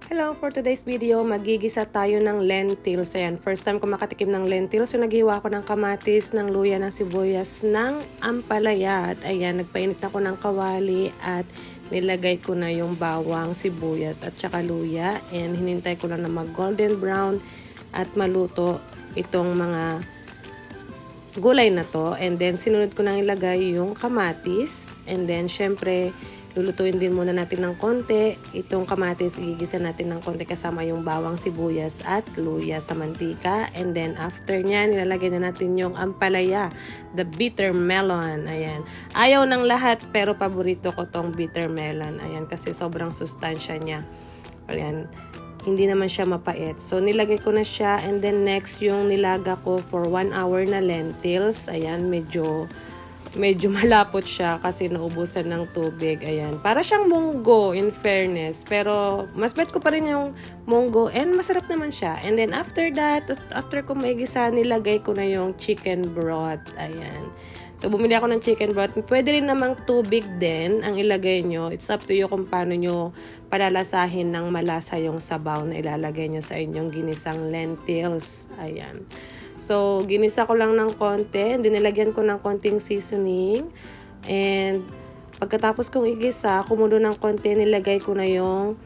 Hello, for today's video, magigisa tayo ng lentils. Ayan, first time ko makatikim ng lentils. So, naghiwa ko ng kamatis, ng luya, ng sibuyas, ng ampalaya. At ayan, nagpainit ako ng kawali at nilagay ko na yung bawang, sibuyas at saka luya. And hinintay ko lang na mag golden brown at maluto itong mga gulay na to. And then, sinunod ko nang ilagay yung kamatis. And then, syempre, lulutuin din muna natin ng konti. Itong kamatis, igigisa natin ng konti kasama yung bawang, sibuyas at luya sa mantika. And then, after nya, nilalagay na natin yung ampalaya, the bitter melon. Ayan. Ayaw ng lahat, pero paborito ko tong bitter melon. Ayan, kasi sobrang sustansya niya. Ayan. Hindi naman siya mapait. So, nilagay ko na siya. And then, next, yung nilaga ko for 1 hour na lentils. Ayan, medyo malapot siya kasi naubusan ng tubig. Ayan. Para siyang munggo, in fairness. Pero, mas bet ko pa rin yung munggo. And masarap naman siya. And then, after that, after ko maigisa, nilagay ko na yung chicken broth. Ayan. So, bumili ako ng chicken broth. Pwede rin namang tubig din ang ilagay nyo. It's up to you kung paano nyo palalasahin ng malasa yung sabaw na ilalagay nyo sa inyong ginisang lentils. Ayan. So, ginisa ko lang ng konti. And then, nilagyan ko ng konting seasoning. And, pagkatapos kong igisa, kumulo ng konti, nilagay ko na yung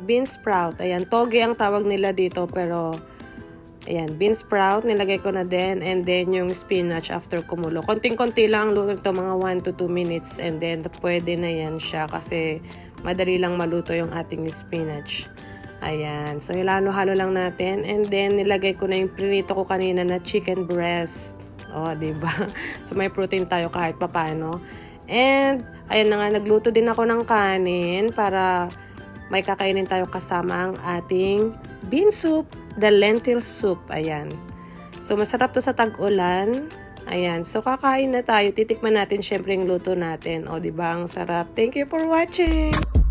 bean sprout. Ayan, toge ang tawag nila dito, pero ayan, bean sprout, nilagay ko na din. And then, yung spinach after kumulo. Konting-konti lang, luto ito, mga 1 to 2 minutes. And then, pwede na yan siya kasi madali lang maluto yung ating spinach. Ayan. So, hilalo-halo lang natin. And then, nilagay ko na yung prinito ko kanina na chicken breast. O, diba? So, may protein tayo kahit papano. And, ayan na nga, nagluto din ako ng kanin para may kakainin tayo kasama ang ating bean soup, the lentil soup. Ayan. So, masarap to sa tag-ulan. Ayan. So, kakain na tayo. Titikman natin syempre yung luto natin. O, diba? Ang sarap. Thank you for watching!